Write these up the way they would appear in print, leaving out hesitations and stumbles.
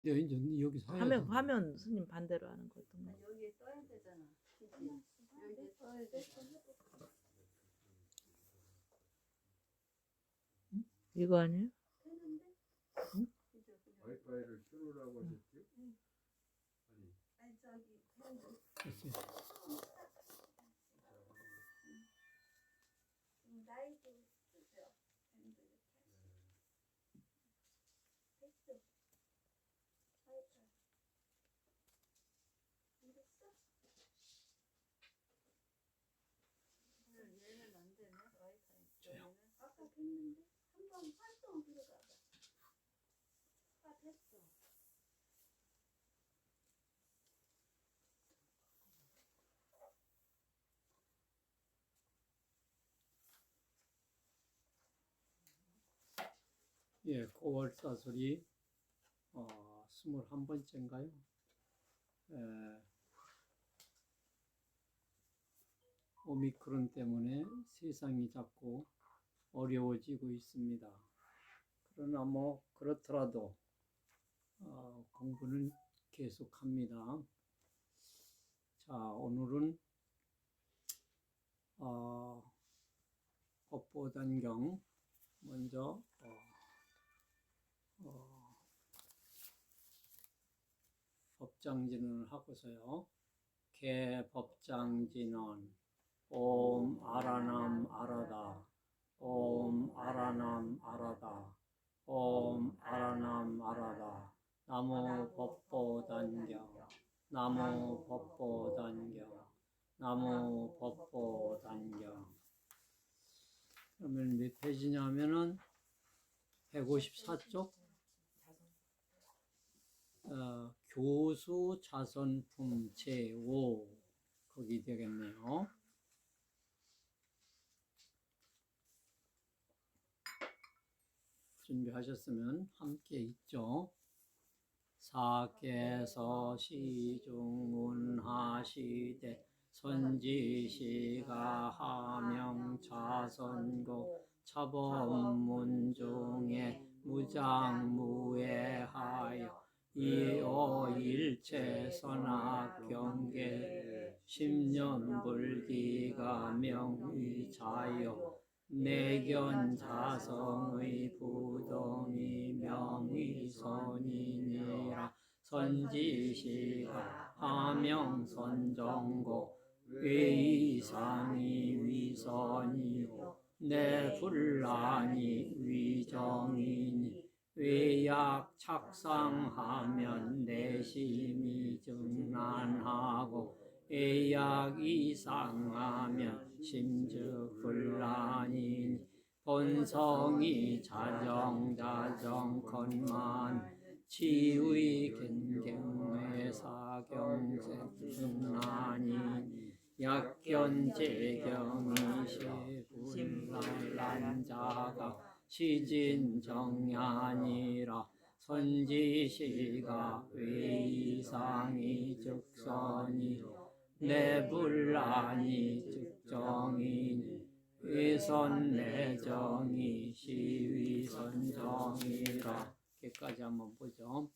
네, 이제 여기서 해야죠. 화면 스님 반대로 하는 거 어떤 거? 여기에 떠야 되잖아. 그치? 여기에 떠야 돼. 이거 아니에요? 와이파이를 켜놓으라고 하셨죠? 아니, 아니 저기 핸드 됐어요. 라이브 쓰죠. 핸드 이렇게 됐죠. 와이파이 됐어? 얘는 안 되네. 와이파이 저요. 아까 됐는데 한번 활동 들어가봐. 아 됐어. 예, 9월 사설이 21번째인가요? 오미크론 때문에 세상이 자꾸 어려워지고 있습니다. 그러나 뭐 그렇더라도 공부는 계속합니다. 자, 오늘은 법보단경 먼저 법장진언을 하고서요. 개법장진언 옴 아라남 아라다 옴 아라남 아라다 옴 아라남 아라다 나무 법보단경 나무 법보단경 나무 법보단경. 그러면 몇 페이지냐면은 154쪽 교수 자선품 제5 거기 되겠네요. 준비하셨으면 함께 읽죠. 사께서 시중운하시되 선지시가 하명자선고 차범문중에 무장무예하여 이오일체 선악경계 십년불기가 명의자요 내견자성의 부동이 명의선이니라. 선지시가 하명선정고 외이상이 위선이요 내불란이 위정이니 외약 착상하면 내심이 증난하고 애약 이상하면 심즉불란이니 본성이 자정자정컨만 치의 견경의 사경생증난이니 약견재경이 시불란자가 시진정야니라. 선지시가 외이상이 즉선이 내불란이 즉정이니 외선내정이 시위선정이라. 여기까지 한번 보죠.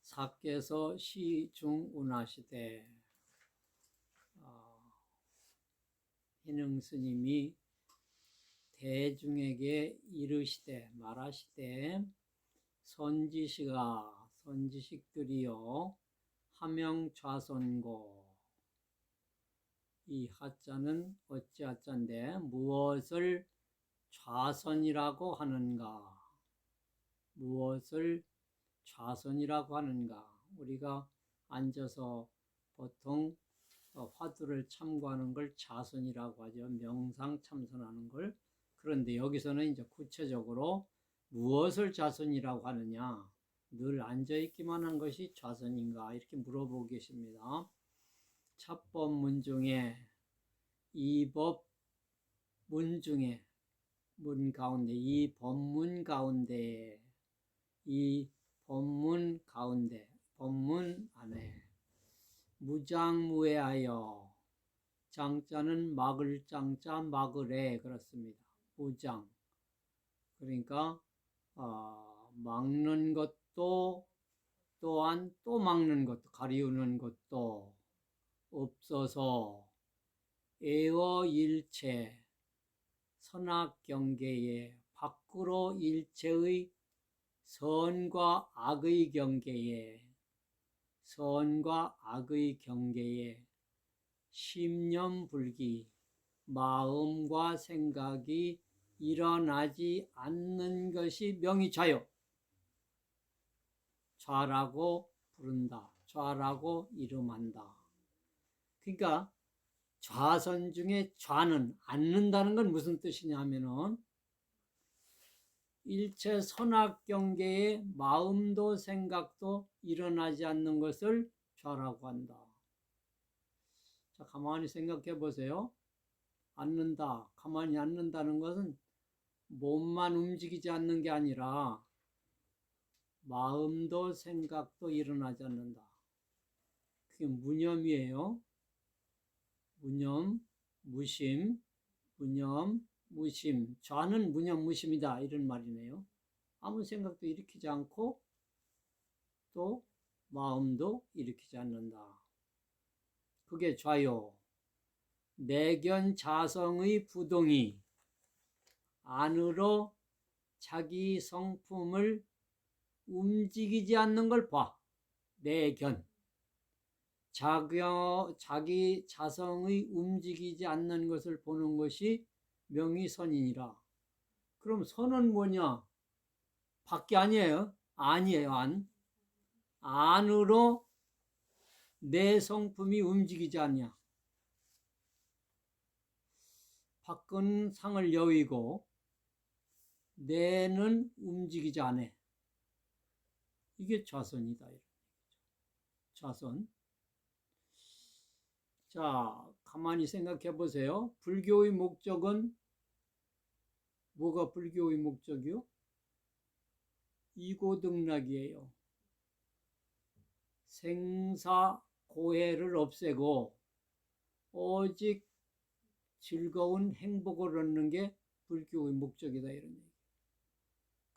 사께서 시중운하시되 희능스님이 대중에게 이르시되 말하시되 선지식들이여 하명좌선고. 이 하자는 어찌 하자인데 무엇을 좌선이라고 하는가? 무엇을 좌선이라고 하는가? 우리가 앉아서 보통 화두를 참고하는 걸 좌선이라고 하죠. 명상 참선하는 걸. 그런데 여기서는 이제 구체적으로 무엇을 좌선이라고 하느냐? 늘 앉아있기만 한 것이 좌선인가? 이렇게 물어보고 계십니다. 첩법문 중에 이법문 중에 문 가운데 이 법문 가운데 이 법문 가운데 법문 안에 무장무예하여 장자는 막을 장자 막을에 그렇습니다. 무장 그러니까 막는 것도 또한 또 막는 것도 가리우는 것도 없어서 에어일체 선악경계에 밖으로 일체의 선과 악의 경계에 심념불기 마음과 생각이 일어나지 않는 것이 명의좌요. 좌라고 부른다. 좌라고 이름한다. 그러니까 좌선 중에 좌는 않는다는 건 무슨 뜻이냐 하면은 일체 선악경계에 마음도 생각도 일어나지 않는 것을 좌라고 한다. 자, 가만히 생각해 보세요. 앉는다. 가만히 앉는다는 것은 몸만 움직이지 않는 게 아니라 마음도 생각도 일어나지 않는다. 그게 무념이에요. 무념, 무심, 무념, 무심. 좌는 무념, 무심이다. 이런 말이네요. 아무 생각도 일으키지 않고 또 마음도 일으키지 않는다. 그게 좌요. 내견 자성의 부동이 안으로 자기 성품을 움직이지 않는 걸 봐. 내견. 자기 자성의 움직이지 않는 것을 보는 것이 명의선이니라. 그럼 선은 뭐냐? 밖이 아니에요. 아니에요. 안으로 내 성품이 움직이지 않냐. 밖은 상을 여위고 내는 움직이지 않아. 이게 좌선이다. 좌선. 자, 가만히 생각해 보세요. 불교의 목적은 뭐가 불교의 목적이요? 이고등락이에요. 생사고해를 없애고 오직 즐거운 행복을 얻는 게 불교의 목적이다 이런 얘기.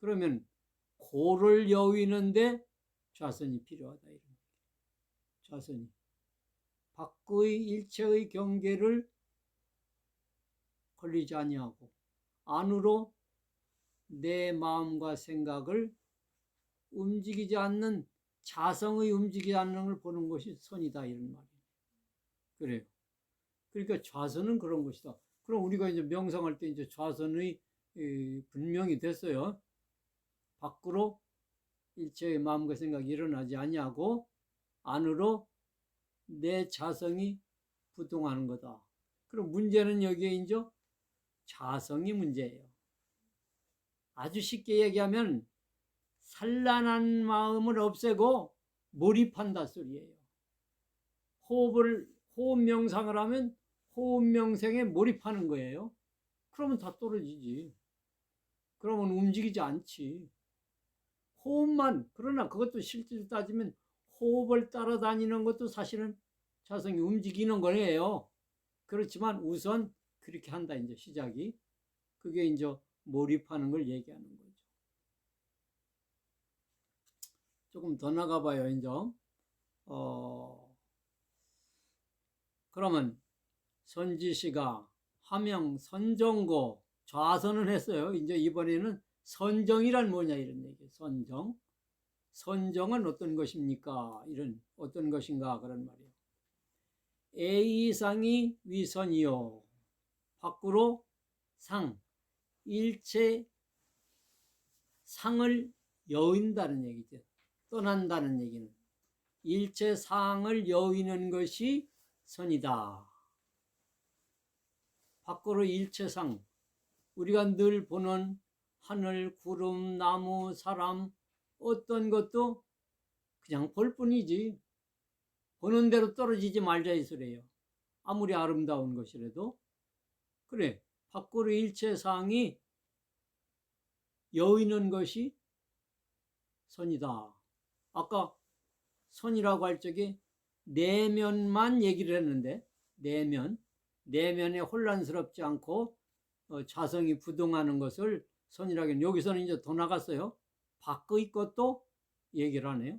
그러면 고를 여위는데 좌선이 필요하다 이런 얘기. 좌선이 밖의 일체의 경계를 걸리지 아니하고 안으로 내 마음과 생각을 움직이지 않는 자성의 움직이지 않는 걸 보는 것이 선이다 이런 말이에요. 그래요. 그러니까 좌선은 그런 것이다. 그럼 우리가 이제 명상할 때 이제 좌선의 분명히 됐어요. 밖으로 일체의 마음과 생각이 일어나지 아니하고 안으로 내 자성이 부동하는 거다. 그럼 문제는 여기에 이제 자성이 문제예요. 아주 쉽게 얘기하면 산란한 마음을 없애고 몰입한다 소리예요. 호흡 명상을 하면 호흡 명상에 몰입하는 거예요. 그러면 다 떨어지지. 그러면 움직이지 않지. 호흡만, 그러나 그것도 실제로 따지면 호흡을 따라다니는 것도 사실은 자성이 움직이는 거예요. 그렇지만 우선 그렇게 한다, 이제 시작이. 그게 이제 몰입하는 걸 얘기하는 거죠. 조금 더 나가봐요, 이제. 그러면 선지시가 화명 선정고 좌선을 했어요. 이제 이번에는 선정이란 뭐냐 이런 얘기. 선정. 선정은 어떤 것입니까? 이런 어떤 것인가 그런 말이에요. A상이 위선이요. 밖으로 상. 일체 상을 여인다는 얘기죠. 떠난다는 얘기는. 일체 상을 여위는 것이 선이다. 밖으로 일체상, 우리가 늘 보는 하늘, 구름, 나무, 사람, 어떤 것도 그냥 볼 뿐이지. 보는 대로 떨어지지 말자 이 소리예요. 아무리 아름다운 것이라도. 그래, 밖으로 일체상이 여위는 것이 선이다. 아까 선이라고 할 적에 내면만 얘기를 했는데 내면에 혼란스럽지 않고 자성이 부동하는 것을 선이라고 했는데 여기서는 이제 더 나갔어요. 밖의 것도 얘기를 하네요.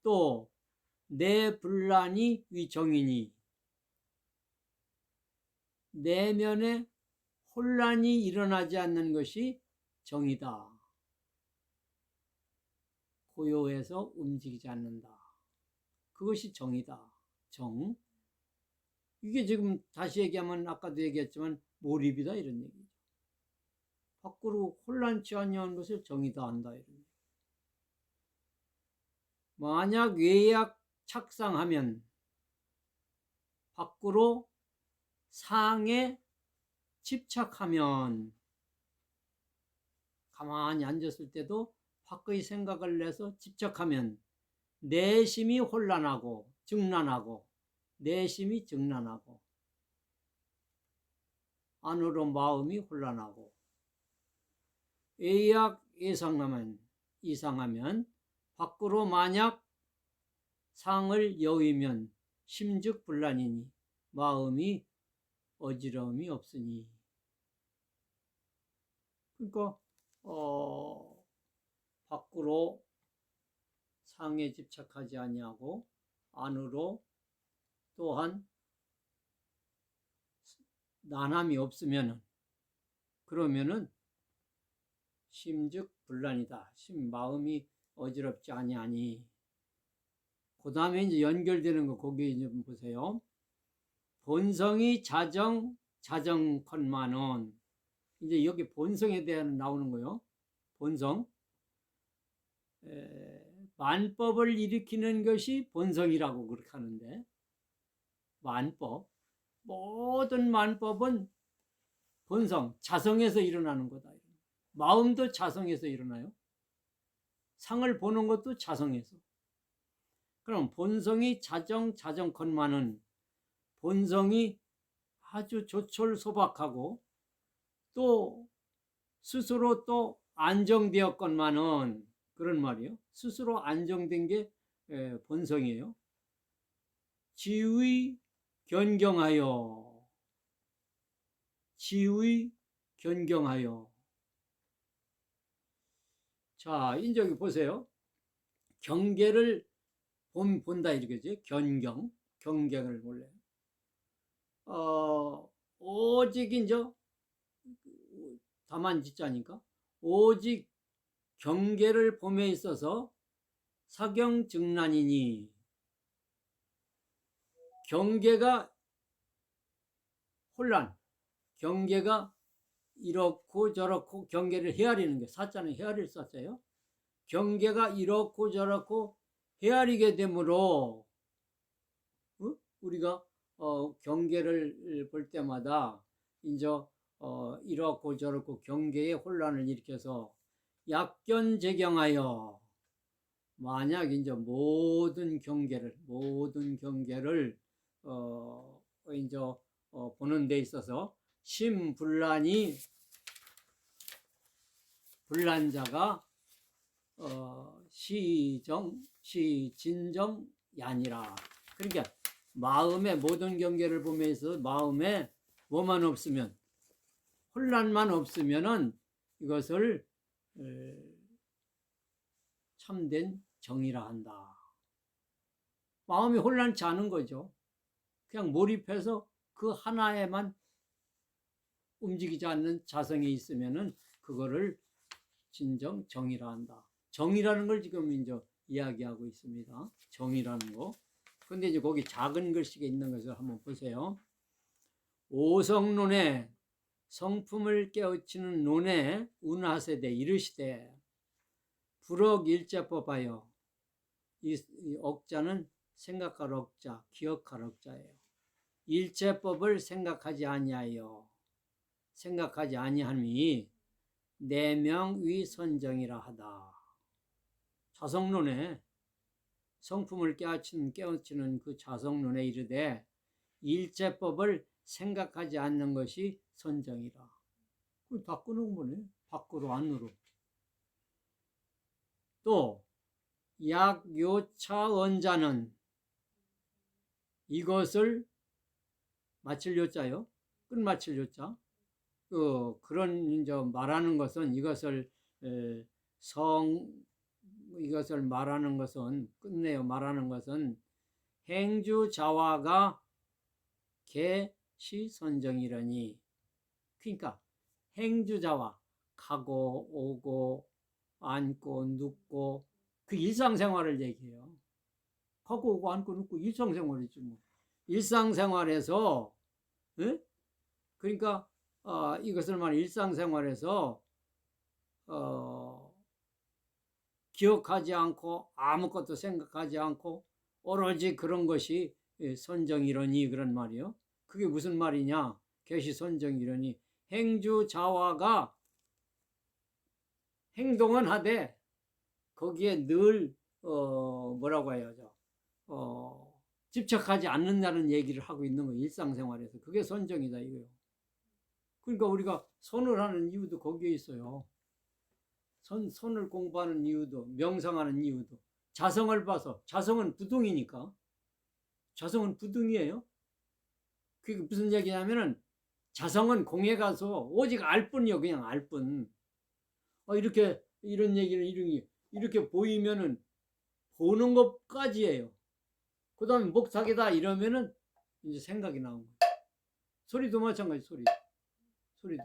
또 내 분란이 위정이니 내면에 혼란이 일어나지 않는 것이 정이다. 고요해서 움직이지 않는다. 그것이 정이다. 정. 이게 지금 다시 얘기하면 아까도 얘기했지만 몰입이다 이런 얘기죠. 밖으로 혼란치 아니한 것을 정이다 한다 이런 얘기. 만약 외약 착상하면 밖으로 상에 집착하면 가만히 앉았을 때도 밖의 생각을 내서 집착하면 내심이 혼란하고 증란하고 내심이 증란하고 안으로 마음이 혼란하고 외약 이상하면 밖으로 만약 상을 여의면 심즉 불란이니 마음이 어지러움이 없으니. 그러니까 밖으로 상에 집착하지 아니하고 안으로 또한 난함이 없으면은 그러면은 심즉 불란이다. 마음이 어지럽지 아니하니. 그 다음에 이제 연결되는 거 거기 좀 보세요. 본성이 자정컨만은 이제 여기 본성에 대한 나오는 거요. 본성. 만법을 일으키는 것이 본성이라고 그렇게 하는데 만법. 모든 만법은 본성, 자성에서 일어나는 거다. 마음도 자성에서 일어나요. 상을 보는 것도 자성에서. 그럼 본성이 자정컨만은 본성이 아주 조촐소박하고 또 스스로 또 안정되었건만은 그런 말이에요. 스스로 안정된 게 본성이에요. 지의 견경하여 자, 이제 여기 보세요. 경계를 본다 이렇게지. 경경을 몰래. 오직 이제 다만 짓자니까 오직 경계를 봄에 있어서 사경증란이니 경계가 혼란, 경계가 이렇고 저렇고 경계를 헤아리는 게 사자는 헤아릴 사자예요. 경계가 이렇고 저렇고 헤아리게 되므로 우리가 경계를 볼 때마다 이제 이렇고 저렇고 경계의 혼란을 일으켜서 약견재경하여 만약 이제 모든 경계를 이제 보는 데 있어서 심불란이 불란자가 시진정야니라. 그러니까 마음의 모든 경계를 보면서 마음에 뭐만 없으면 혼란만 없으면은 이것을 참된 정이라 한다. 마음이 혼란치 않은 거죠. 그냥 몰입해서 그 하나에만 움직이지 않는 자성이 있으면은 그거를 진정 정이라 한다. 정이라는 걸 지금 이제 이야기하고 있습니다. 정이라는 거. 근데 이제 거기 작은 글씨가 있는 것을 한번 보세요. 오성론에 성품을 깨우치는 논에 운하세대 이르시되 불억일제법하여 이 억자는 생각할 억자, 기억할 억자예요. 일체법을 생각하지 아니함이 내명위 선정이라 하다. 자성론에 성품을 깨우치는 그 자성론에 이르되 일체법을 생각하지 않는 것이 선정이라. 그걸 다 끊은 거네. 밖으로 안으로. 또 약요차 원자는 이것을 마칠 요자요. 끝마칠 요자. 그런 이제 말하는 것은 이것을 이것을 말하는 것은 끝내요. 말하는 것은 행주자화가 개시선정이라니. 그러니까 행주자화 가고 오고 앉고 눕고 그 일상생활을 얘기해요. 가고 오고 앉고 눕고 일상생활이지 뭐. 일상생활에서 그러니까 이것을 말 일상생활에서 기억하지 않고 아무것도 생각하지 않고 오로지 그런 것이 선정이러니 그런 말이요. 그게 무슨 말이냐? 개시선정이러니 행주자화가 행동은 하되 거기에 늘 뭐라고 해야죠? 집착하지 않는다는 얘기를 하고 있는 거예요. 일상생활에서. 그게 선정이다 이거예요. 그러니까 우리가 선을 하는 이유도 거기에 있어요. 선을 공부하는 이유도, 명상하는 이유도. 자성을 봐서, 자성은 부동이니까. 자성은 부동이에요. 그게 무슨 얘기냐면은 자성은 공에 가서 오직 알 뿐이요. 그냥 알 뿐. 이렇게 이런 얘기는 이렇게 보이면은 보는 것까지예요. 그 다음에 목탁이다 이러면은 이제 생각이 나온 거예요. 소리도 마찬가지. 소리도.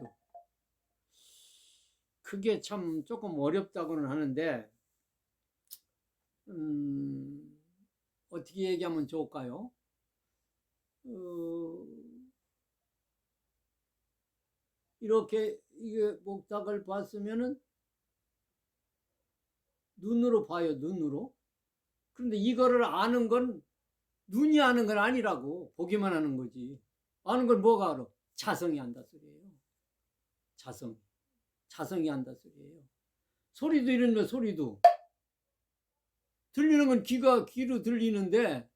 그게 참 조금 어렵다고는 하는데 어떻게 얘기하면 좋을까요? 이렇게 이게 목탁을 봤으면은 눈으로 봐요. 눈으로. 그런데 이거를 아는 건 눈이 아는 건 아니라고. 보기만 하는 거지. 아는 건 뭐가 알아? 자성이 한다 소리예요. 자성이 한다 소리예요. 소리도 이런데 소리도 들리는 건 귀로 들리는데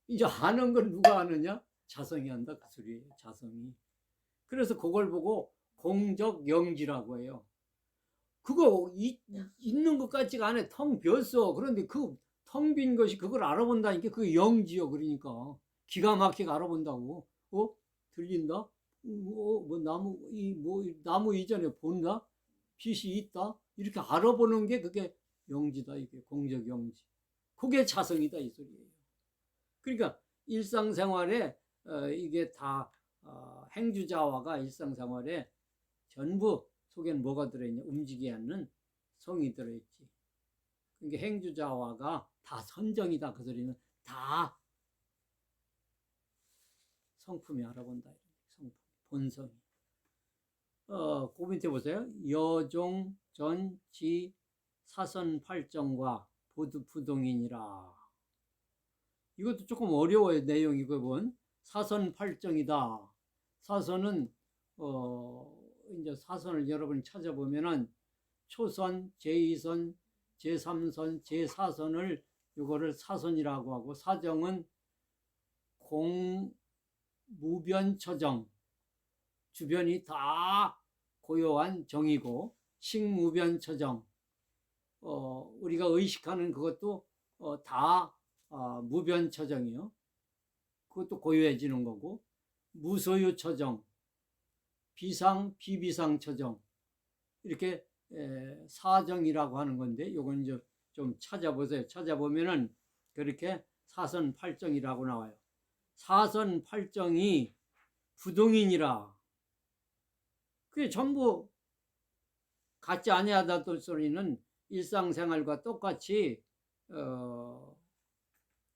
이제 아는 건 누가 아느냐? 자성이 한다 그 소리예요. 자성이. 그래서 그걸 보고 공적영지라고 해요. 그거 있는 것 같지가 않아. 텅 비었어. 그런데 그 텅 빈 것이 그걸 알아본다니까. 그게 영지요. 그러니까 기가 막히게 알아본다고. 들린다? 나무 이전에 본다? 빛이 있다? 이렇게 알아보는 게 그게 영지다. 이게 공적 영지. 그게 자성이다 이 소리예요. 그러니까 일상생활에 이게 다 행주자화가 일상생활에 전부 속에는 뭐가 들어있냐? 움직이게 하는 성이 들어있지. 그러니까 행주자화가 다 선정이다. 그 소리는 다 성품이 알아본다. 성품, 본성이. 그 밑에 보세요. 여종, 전, 지, 사선, 팔정과 부동이니라. 이것도 조금 어려워요. 내용 이거 본. 사선, 팔정이다. 사선은 이제 사선을 여러분이 찾아보면은 초선, 제2선, 제3선, 제4선을 이거를 사선이라고 하고 사정은 공무변처정 주변이 다 고요한 정이고 식무변처정 우리가 의식하는 그것도 다 무변처정이요. 그것도 고요해지는 거고 무소유처정 비비상처정 이렇게 사정이라고 하는 건데 이건 이제 좀 찾아보세요. 찾아보면은 그렇게 사선팔정이라고 나와요. 사선팔정이 부동이니라. 그게 전부 같지 아니하다 소리는 일상생활과 똑같이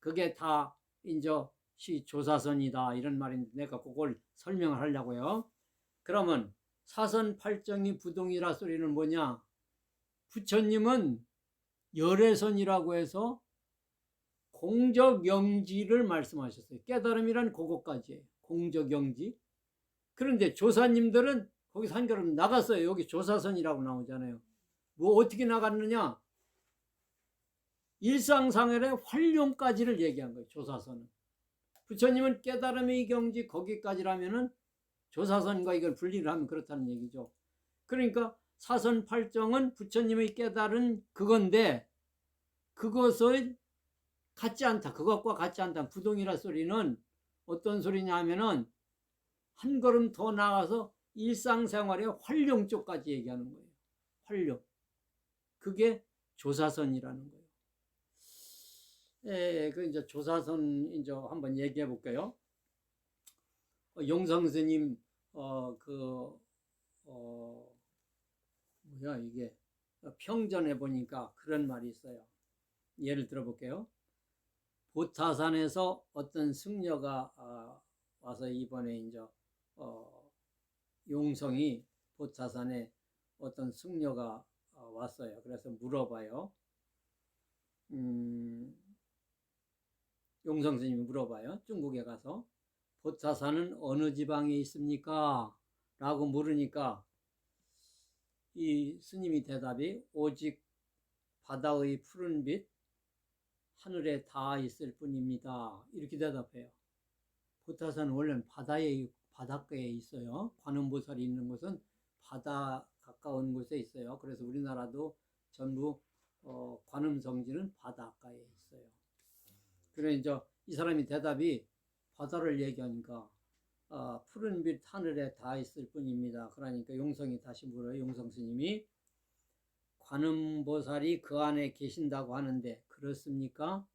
그게 다 이제 조사선이다 이런 말인데 내가 그걸 설명을 하려고요. 그러면 사선팔정이 부동이라 소리는 뭐냐? 부처님은 열애선이라고 해서 공적영지를 말씀하셨어요. 깨달음이란 그것까지예요. 공적영지. 그런데 조사님들은 거기서 한 걸음 나갔어요. 여기 조사선이라고 나오잖아요. 뭐 어떻게 나갔느냐? 일상생활의 활용까지를 얘기한 거예요. 조사선은. 부처님은 깨달음의 경지 거기까지라면은 조사선과 이걸 분리를 하면 그렇다는 얘기죠. 그러니까 사선팔정은 부처님의 깨달은 그건데 그것을 같지 않다. 그것과 같지 않다. 부동이라 소리는 어떤 소리냐 하면은 한 걸음 더 나가서 일상생활의 활용 쪽까지 얘기하는 거예요. 활용. 그게 조사선이라는 거예요. 그 이제 조사선 이제 한번 얘기해 볼게요. 용성 스님 뭐야 이게 평전에 보니까 그런 말이 있어요. 예를 들어 볼게요. 보타산에서 어떤 승려가 와서 이번에 이제 용성이 보타산에 어떤 승려가 왔어요. 그래서 물어봐요. 용성 스님이 물어봐요. 중국에 가서 보타산은 어느 지방에 있습니까? 라고 물으니까 이 스님이 대답이 오직 바다의 푸른 빛 하늘에 닿아 있을 뿐입니다. 이렇게 대답해요. 보타산은 원래는 바닷가에 있어요. 관음보살이 있는 곳은 바다 가까운 곳에 있어요. 그래서 우리나라도 전부 관음성지는 바닷가에 있어요. 그래 이제 이 사람이 대답이 바다를 얘기하니까 푸른 빛 하늘에 닿아 있을 뿐입니다. 그러니까 용성이 다시 물어요. 용성 스님이 관음보살이 그 안에 계신다고 하는데 그렇습니까?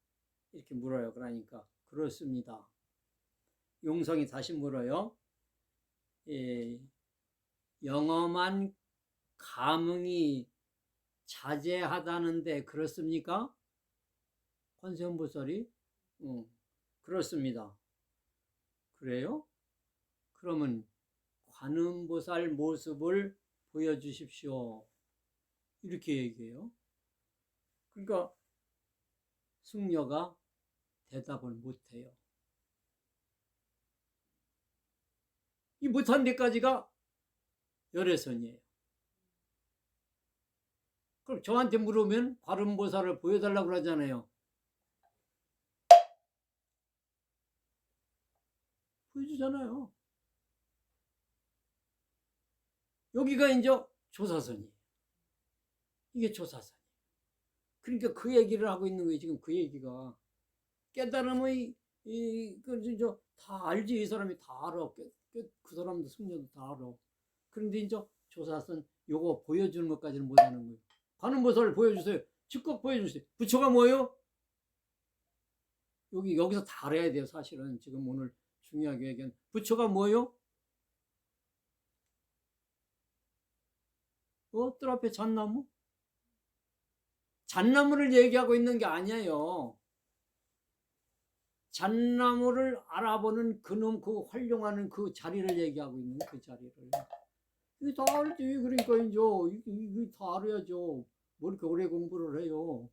이렇게 물어요. 그러니까 그렇습니다. 용성이 다시 물어요. 영험한 감흥이 자제하다는데 그렇습니까? 관세음보살이 그렇습니다. 그래요? 그러면 관음보살 모습을 보여주십시오. 이렇게 얘기해요. 그러니까 승려가 대답을 못해요. 이 못한 데까지가 열애선이에요. 그럼 저한테 물으면 관음보살을 보여달라고 그러잖아요. 보여주잖아요. 여기가 이제 조사선이에요. 이게 조사선이에요. 그러니까 그 얘기를 하고 있는 거예요. 지금 그 얘기가 깨달음의 다 알지. 이 사람이 다 알아. 그 사람도 승려도 다 알아. 그런데 이제 조사선 요거 보여주는 것까지는 못하는 거예요. 관음보살을 보여주세요. 즉각 보여주세요. 부처가 뭐예요? 여기서 다 알아야 돼요. 사실은 지금 오늘 중요하게 얘기한 부처가 뭐예요? 뜰 앞에 잣나무? 잣나무를 얘기하고 있는 게 아니에요. 잣나무를 알아보는 그놈 그 활용하는 그 자리를 얘기하고 있는 그 자리를. 이게 다 알지. 그러니까 이게 다 알아야죠. 뭐 이렇게 오래 공부를 해요.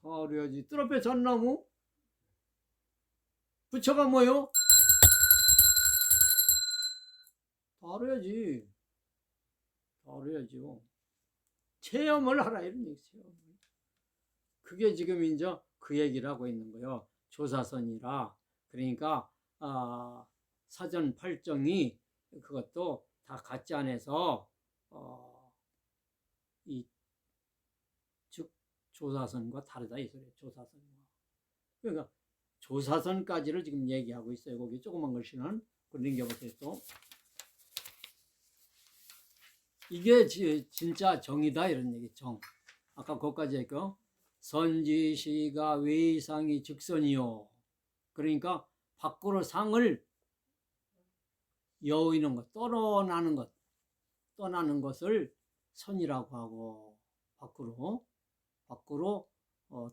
다 알아야지. 뜰 앞에 잣나무? 부처가 뭐요? 다 알아야지. 다 알아야죠. 체험을 하라 이런 얘기. 체험을. 그게 지금 이제 그 얘기를 하고 있는 거예요. 조사선이라. 그러니까 사전 팔정이 그것도 다 같지 않아서 즉 조사선과 다르다 이 소리예요. 조사선과. 그러니까 조사선까지를 지금 얘기하고 있어요. 거기 조그만 글씨는 넘겨보세요. 또 이게 진짜 정이다 이런 얘기. 정. 아까 거기까지 했고 선지시가 외상이 즉선이요. 그러니까 밖으로 상을 여의는 것, 떠나는 것을 선이라고 하고 밖으로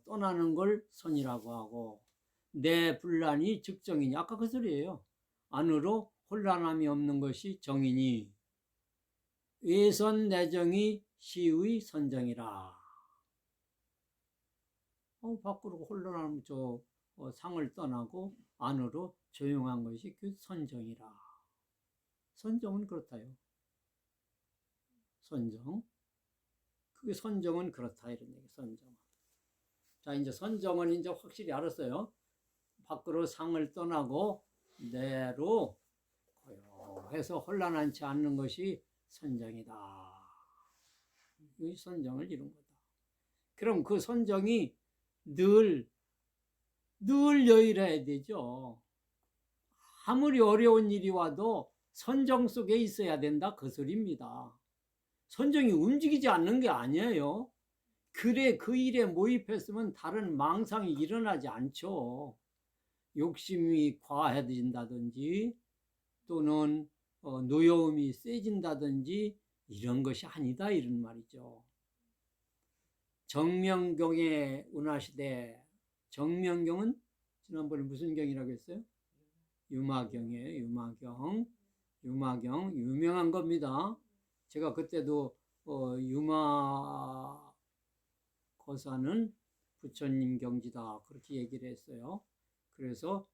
떠나는 걸 선이라고 하고 내 분란이 즉정이니 아까 그 소리예요. 안으로 혼란함이 없는 것이 정이니 외선 내정이 시의 선정이라. 밖으로 혼란함 상을 떠나고 안으로 조용한 것이 그 선정이라. 선정은 그렇다요. 선정. 그게 선정은 그렇다 이런 얘기. 선정. 자 이제 선정은 이제 확실히 알았어요. 밖으로 상을 떠나고 내로 고요해서 혼란하지 않는 것이 선정이다. 이 선정을 이룬 거다. 그럼 그 선정이 늘 여의라야 되죠. 아무리 어려운 일이 와도 선정 속에 있어야 된다 그 소리입니다. 선정이 움직이지 않는 게 아니에요. 그래 그 일에 몰입했으면 다른 망상이 일어나지 않죠. 욕심이 과해진다든지 또는 노여움이 세진다든지 이런 것이 아니다 이런 말이죠. 정명경의 운하시대. 정명경은 지난번에 무슨 경이라고 했어요? 유마경이에요. 유마경 유명한 겁니다. 제가 그때도 유마 거사는 부처님 경지다 그렇게 얘기를 했어요. 그래서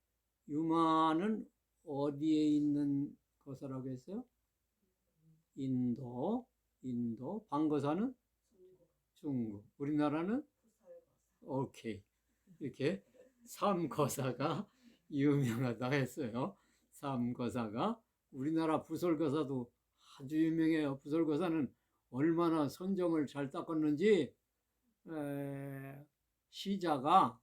유마는 어디에 있는 거사라고 했어요? 인도. 방거사는 중국. 우리나라는 오케이. 이렇게 삼거사가 유명하다 했어요. 삼거사가. 우리나라 부설거사도 아주 유명해요. 부설거사는 얼마나 선정을 잘 닦았는지 시자가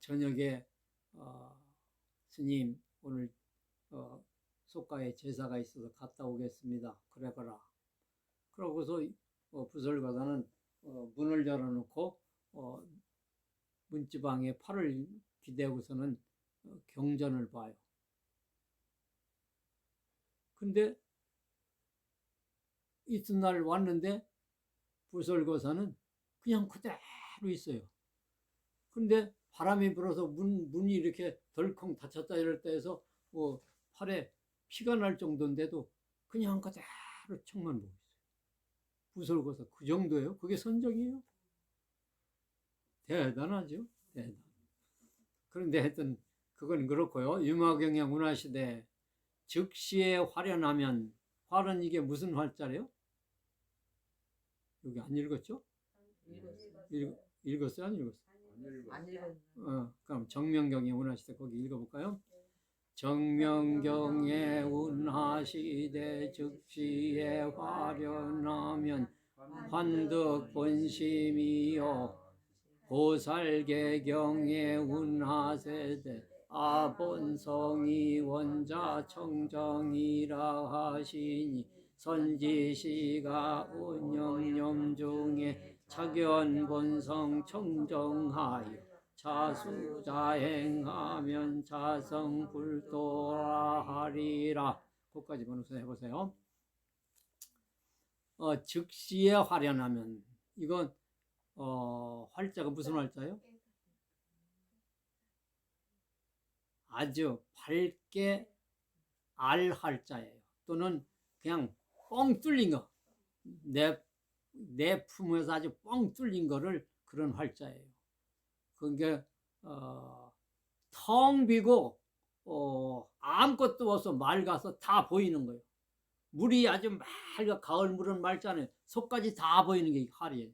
저녁에 스님 오늘 속가에 제사가 있어서 갔다 오겠습니다. 그래거라. 그러고서 부설거사는 문을 열어놓고 문지방에 팔을 기대고서는 경전을 봐요. 근데 이튿날 왔는데 부설거사는 그냥 그대로 있어요. 근데 바람이 불어서 문이 이렇게 덜컹 닫혔다 이럴 때 해서 팔에 피가 날 정도인데도 그냥 그대로 책만 보고 있어요. 부설거사 그 정도예요? 그게 선정이에요? 대단하죠. 대단. 그런데 하여튼 그건 그렇고요. 유마경의 운하시대. 즉시에 화련하면, 화는 이게 무슨 활자래요? 여기 안 읽었죠? 읽었어요? 안 읽었어요? 안 읽었어요. 그럼 정명경의 운하시대 거기 읽어볼까요? 정명경의 운하시대 즉시에 화련하면 환득 본심이요 보살계경의 운하세대 아본성이 원자 청정이라 하시니 선지시가 운영념 중에 착연본성 청정하여 자수자행하면 자성불도라 하리라. 거기까지만 우선 해보세요. 즉시에 화련하면 이건 활자가 무슨 활자예요? 아주 밝게 알 활자예요. 또는 그냥 뻥 뚫린 거. 내 품에서 아주 뻥 뚫린 거를 그런 활자예요. 그게 텅 비고 아무것도 없어 맑아서 다 보이는 거예요. 물이 아주 맑아. 가을 물은 맑잖아요. 속까지 다 보이는 게 활이에요.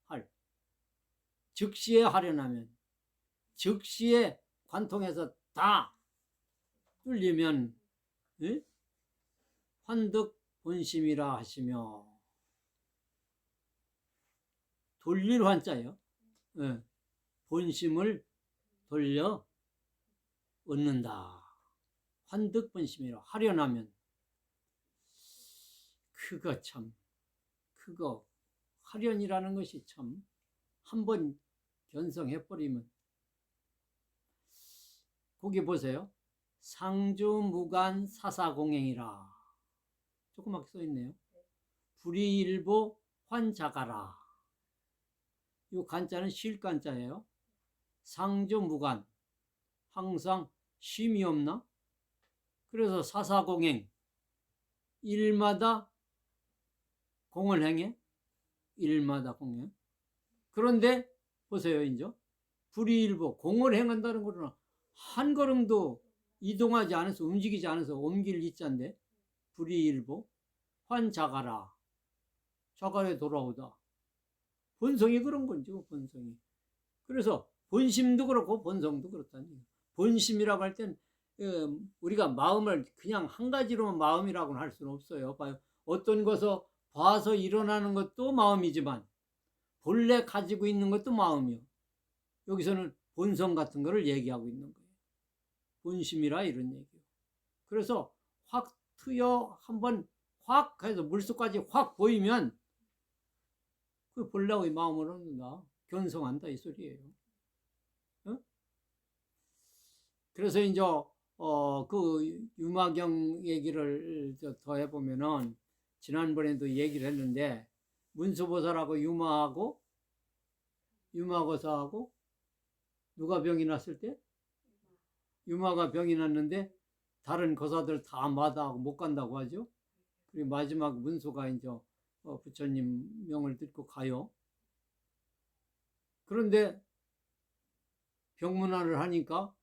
활. 즉시에 화련하면 즉시에 관통해서 다 뚫리면 환득 본심이라 하시며 돌릴 환자예요. 본심을 돌려 얻는다. 환득 본심이라 하련하면 그거 화련이라는 것이 참 한번 견성해버리면 거기 보세요. 상주무간 사사공행이라 조그맣게 써있네요. 불이일보 환자가라. 이 간자는 쉴 간자예요. 상주무간 항상 쉼이 없나? 그래서 사사공행 일마다 공을 행해. 일마다 공행. 그런데 보세요. 이제 불이일보 공을 행한다는 거는 한 걸음도 이동하지 않아서 움직이지 않아서 옮길 이자인데 불이일보 환자가라. 자갈에 돌아오다. 본성이 그런 거죠. 본성이. 그래서 본심도 그렇고 본성도 그렇다니. 본심이라고 할 땐 우리가 마음을 그냥 한 가지로만 마음이라고는 할 수는 없어요. 봐요. 어떤 것을 봐서 일어나는 것도 마음이지만 본래 가지고 있는 것도 마음이요. 여기서는 본성 같은 거를 얘기하고 있는 거예요. 본심이라 이런 얘기예요. 그래서 확 트여 한번 확 해서 물속까지 확 보이면 그 보려고 마음을 얻는다. 견성한다 이 소리예요. 어? 그래서 이제 그 유마경 얘기를 더 해보면은 지난번에도 얘기를 했는데 문수보살하고 유마거사하고 누가 병이 났을 때 유마가 병이 났는데 다른 거사들 다 마다하고 못 간다고 하죠. 그리고 마지막 문수가 이제 부처님 명을 듣고 가요. 그런데 병문안을 하니까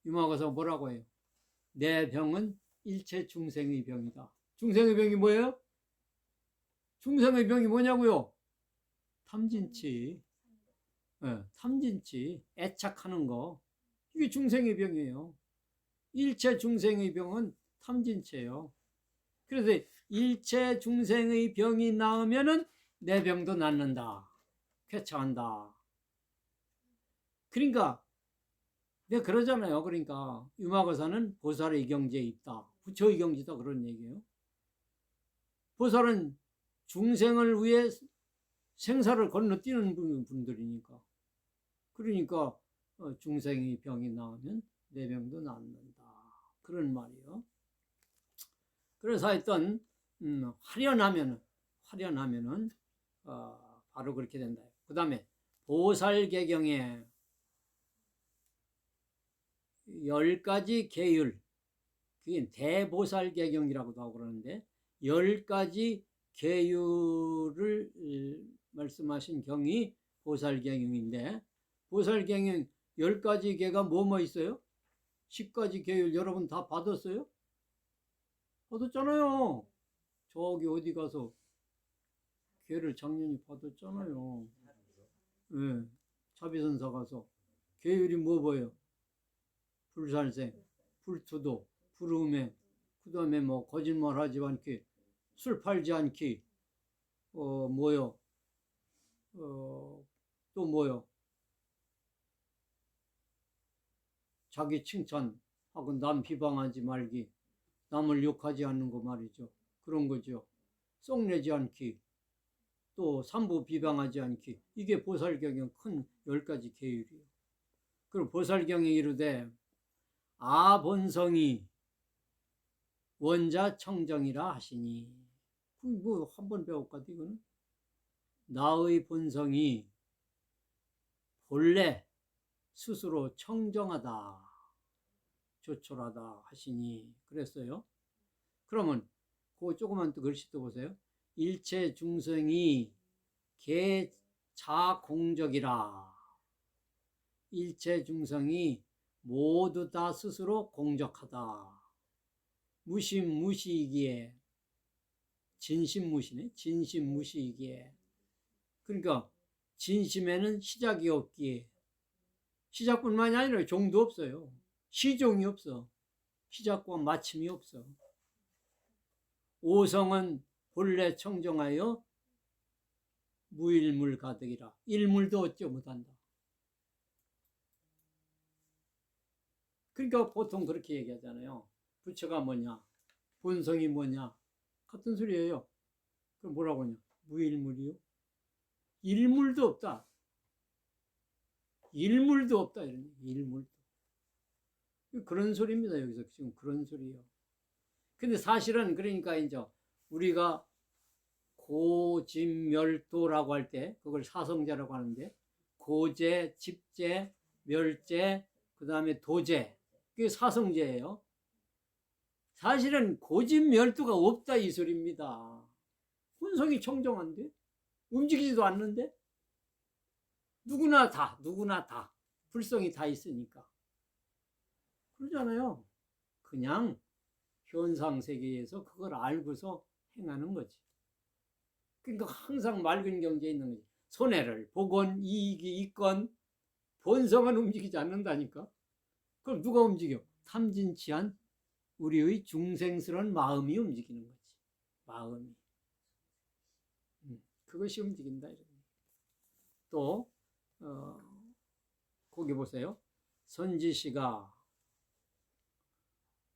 유마거사가 뭐라고 해요? 내 병은 일체 중생의 병이다. 중생의 병이 뭐예요? 중생의 병이 뭐냐고요? 탐진치. 네, 탐진치. 애착하는 거. 이게 중생의 병이에요. 일체 중생의 병은 탐진치예요. 그래서 일체 중생의 병이 나으면은 내 병도 낫는다. 쾌차한다. 그러니까 내가 그러잖아요. 그러니까 유마거사는 보살의 경지에 있다. 부처의 경지다 그런 얘기예요. 보살은 중생을 위해 생사를 건너뛰는 분들이니까. 그러니까 중생의 병이 나으면 내 병도 낫는다. 그런 말이에요. 그래서 하여튼 화련하면은 바로 그렇게 된다. 그 다음에 보살계경에 10가지 계율, 그게 대보살계경이라고도 하고 그러는데 10가지 계율을 말씀하신 경이 보살계경인데 보살계경 10가지 계가 뭐뭐 있어요? 10가지 계율 여러분 다 받았어요? 받았잖아요. 저기 어디 가서 계를 작년에 받았잖아요. 네, 자비선사 가서 계율이 뭐예요? 불살생, 불투도, 불음해, 그 다음에 뭐 거짓말하지 않기, 술 팔지 않기, 또 뭐요? 자기 칭찬하고 남 비방하지 말기, 남을 욕하지 않는 거 말이죠. 그런 거죠. 썩내지 않기, 또 삼부 비방하지 않기. 이게 보살경의 큰 10가지 계율이에요. 그리고 보살경에 이르되 아본성이 원자 청정이라 하시니, 뭐 한 번 배울까 이거는? 나의 본성이 본래 스스로 청정하다, 조촐하다 하시니 그랬어요. 그러면 그 조그만 또 글씨 또 보세요. 일체 중생이 개자공적이라. 일체 중생이 모두 다 스스로 공적하다. 무심무시이기에, 진심무시네. 진심무시이기에. 그러니까 진심에는 시작이 없기에, 시작뿐만이 아니라 종도 없어요. 시종이 없어. 시작과 마침이 없어. 오성은 본래 청정하여 무일물 가득이라. 일물도 얻지 못한다. 그러니까 보통 그렇게 얘기하잖아요. 부처가 뭐냐, 본성이 뭐냐, 같은 소리예요. 그럼 뭐라고 하냐? 무일물이요? 일물도 없다. 일물도 없다. 이런 일물도. 그런 소리입니다. 여기서 지금 그런 소리예요. 근데 사실은 그러니까 이제 우리가 고집멸도라고 할 때 그걸 사성제라고 하는데, 고제, 집제, 멸제, 그 다음에 도제, 그게 사성제예요. 사실은 고집멸도가 없다 이 소리입니다. 혼성이 청정한데 움직이지도 않는데 누구나 다 불성이 다 있으니까 그러잖아요. 그냥 현상세계에서 그걸 알고서 행하는 거지. 그러니까 항상 맑은 경지에 있는 거지. 손해를 보건 이익이 있건 본성은 움직이지 않는다니까. 그럼 누가 움직여? 탐진치한 우리의 중생스러운 마음이 움직이는 거지. 마음이. 그것이 움직인다. 또 거기 보세요. 선지시가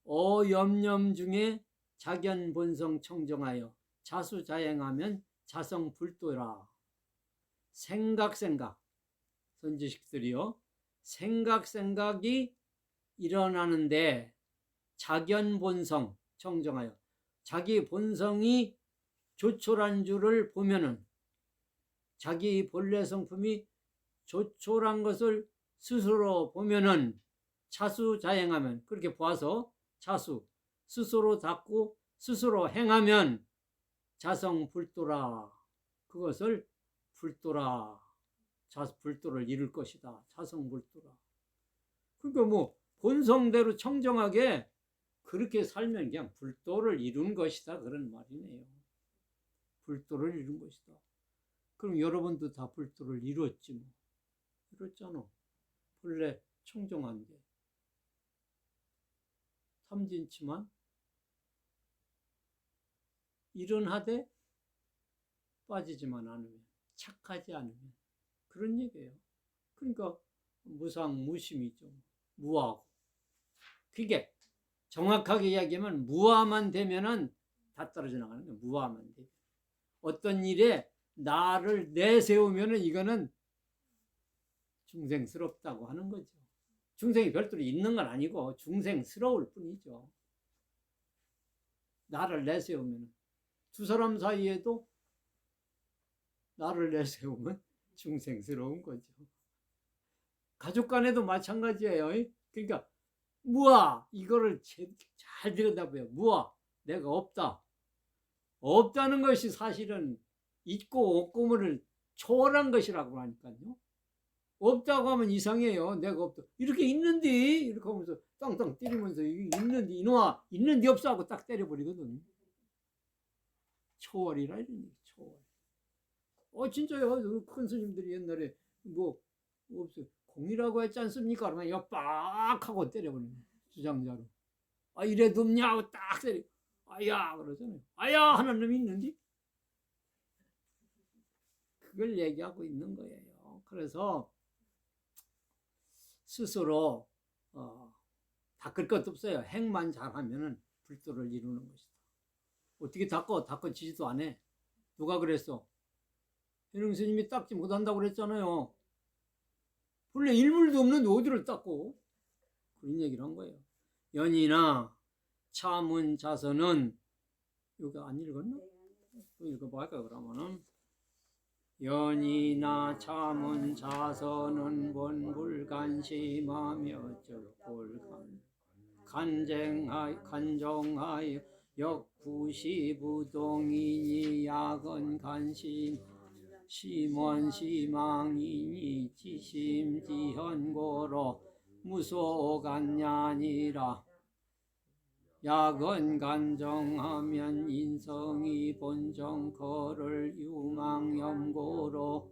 어염념 중에 자견 본성 청정하여 자수자행하면 자성불도라. 생각 선지식들이요. 생각이 일어나는데 자견 본성 청정하여 자기 본성이 조촐한 줄을 보면은 자기 본래 성품이 조촐한 것을 스스로 보면은 자수자행하면 그렇게 보아서 자수 스스로 닦고 스스로 행하면 자성불도라. 그것을 불도라. 불도를 이룰 것이다. 자성불도라. 그러니까 뭐 본성대로 청정하게 그렇게 살면 그냥 불도를 이룬 것이다. 그런 말이네요. 불도를 이룬 것이다. 그럼 여러분도 다 불도를 이뤘지 뭐. 이뤘잖아. 본래 청정한데. 탐진치만 일은 하되 빠지지만 않으면, 착하지 않으면, 그런 얘기예요. 그러니까 무상무심이죠. 무하고. 그게 정확하게 이야기하면 무아만 되면은 다 떨어져 나가는 거예요. 무아만 되면. 어떤 일에 나를 내세우면은 이거는 중생스럽다고 하는 거죠. 중생이 별도로 있는 건 아니고 중생스러울 뿐이죠. 나를 내세우면 두 사람 사이에도 나를 내세우면 중생스러운 거죠. 가족 간에도 마찬가지예요. 그러니까 무아, 이거를 잘 들여다봐요. 무아, 내가 없다. 없다는 것이 사실은 있고 없고를 초월한 것이라고 하니까요. 없다고 하면 이상해요. 내가 없다. 이렇게 있는데 이렇게 하면서 땅땅 때리면서 있는데 이놈아 있는데 없어 하고 딱 때려버리거든. 초월이라 이런 얘기. 초월. 진짜요. 큰 스님들이 옛날에 뭐 없어요. 공이라고 했지 않습니까? 그러면 이거 빡 하고 때려버리는 주장자로. 이래도 없냐 하고 딱 때려. 아야 그러잖아요. 아야 하는 놈이 있는데 그걸 얘기하고 있는 거예요. 그래서 스스로 닦을 것도 없어요. 행만 잘하면은 불도를 이루는 것이다. 어떻게 닦아지지도 않아. 누가 그랬어? 현영 스님이 닦지 못한다고 그랬잖아요. 본래 일물도 없는데 어디를 닦고? 그런 얘기를 한 거예요. 연이나 차문 자선은 여기 안 읽었나? 또 읽어봐 할까 그러면은 연이나 참은 자선은 원불간심하며 절골간 간정하여 역부시부동이니 약은 간심 심원시망이니 지심지현고로 무소간냐니라. 약은 간정하면 인성이 본정거를 유망염고로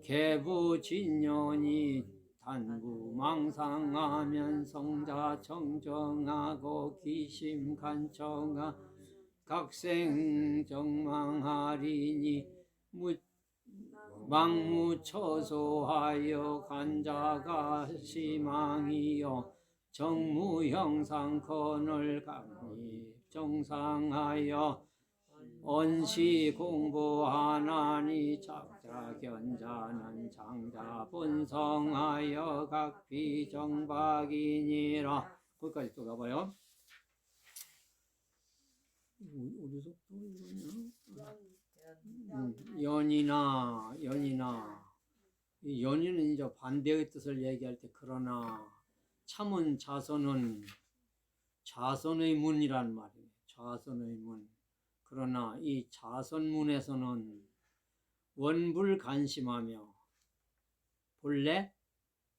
개부진년이 단부망상하면 성자 청정하고 기심간청하 각생정망하리니 망무처소하여 간자가 시망이요 정무형상건을 강립 정상하여 언시 공부하나니 작자견자는 장자 본성하여 각비정박이니라. 거기까지 또 가봐요. 어디서 또 이러냐? 연이나 이 연이는 이제 반대의 뜻을 얘기할 때 그러나 참은 자선은 자선의 문이란 말이에요. 자선의 문. 그러나 이 자선문에서는 원불간심하며 본래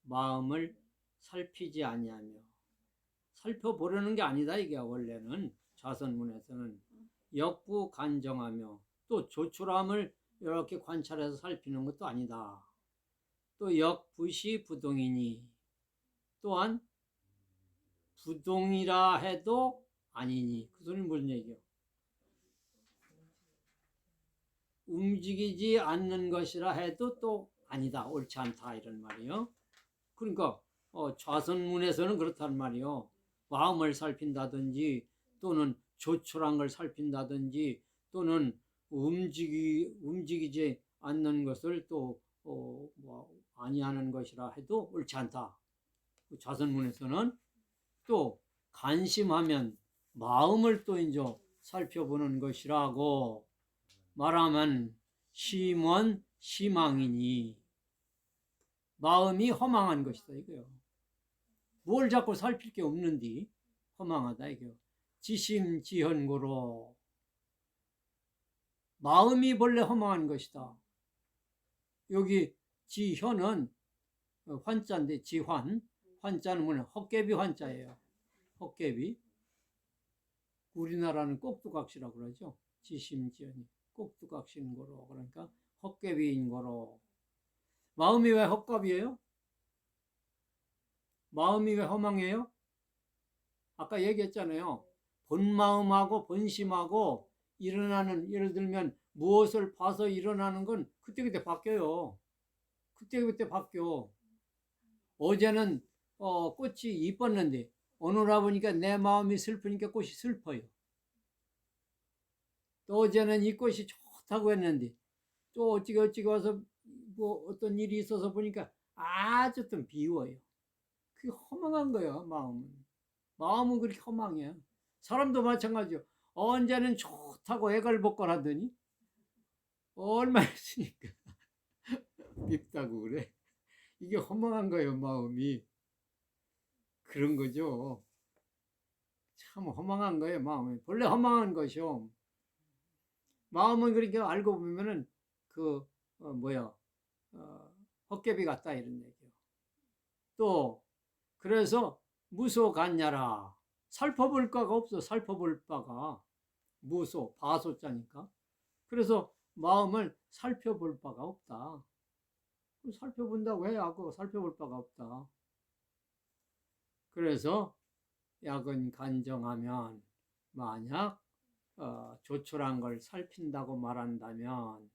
마음을 살피지 아니하며 살펴보려는 게 아니다. 이게 원래는 자선문에서는 역부간정하며 또 조촐함을 이렇게 관찰해서 살피는 것도 아니다. 또 역부시부동이니 또한 부동이라 해도 아니니. 그 소리는 무슨 얘기예요? 움직이지 않는 것이라 해도 또 아니다. 옳지 않다. 이런 말이에요. 그러니까 좌선문에서는 그렇단 말이에요. 마음을 살핀다든지 또는 조촐한 걸 살핀다든지 또는 움직이지 않는 것을 또 아니하는 것이라 해도 옳지 않다. 그 자선문에서는 또 간심하면 마음을 또 이제 살펴보는 것이라고 말하면 심원 시망이니 마음이 허망한 것이다 이거요. 뭘 자꾸 살필 게 없는디 허망하다 이거요. 지심지현고로 마음이 본래 허망한 것이다. 여기 지현은 환자인데 지환, 환자는 뭐냐 헛개비 환자예요. 헛개비. 우리나라는 꼭두각시라고 그러죠. 지심지현이 꼭두각시인고로 그러니까 헛개비인고로. 마음이 왜 헛갑이에요? 마음이 왜 허망해요? 아까 얘기했잖아요. 본마음하고 본심하고 일어나는, 예를 들면 무엇을 봐서 일어나는 건 그때그때 바뀌어요. 그때그때 바뀌어. 어제는 꽃이 이뻤는데 오늘 와보니까 내 마음이 슬프니까 꽃이 슬퍼요. 또 어제는 이 꽃이 좋다고 했는데 또 어찌게 와서 뭐 어떤 일이 있어서 보니까 아주 좀 비워요. 그게 허망한 거예요. 마음은 그렇게 허망해. 사람도 마찬가지요. 언제는 좋다고 애걸복걸하더니 얼마 있으니까 밉다고 그래. 이게 허망한 거예요. 마음이. 그런 거죠. 참 허망한 거예요. 마음이. 본래 허망한 것이요. 마음은 그렇게 알고 보면은 헛개비 같다 이런 얘기요. 또 그래서 무소 같냐라. 살펴볼 바가 없어. 살펴볼 바가. 무소, 바소자니까. 그래서 마음을 살펴볼 바가 없다. 살펴본다고 해야 그 살펴볼 바가 없다. 그래서 약은 간정하면 만약 조촐한 걸 살핀다고 말한다면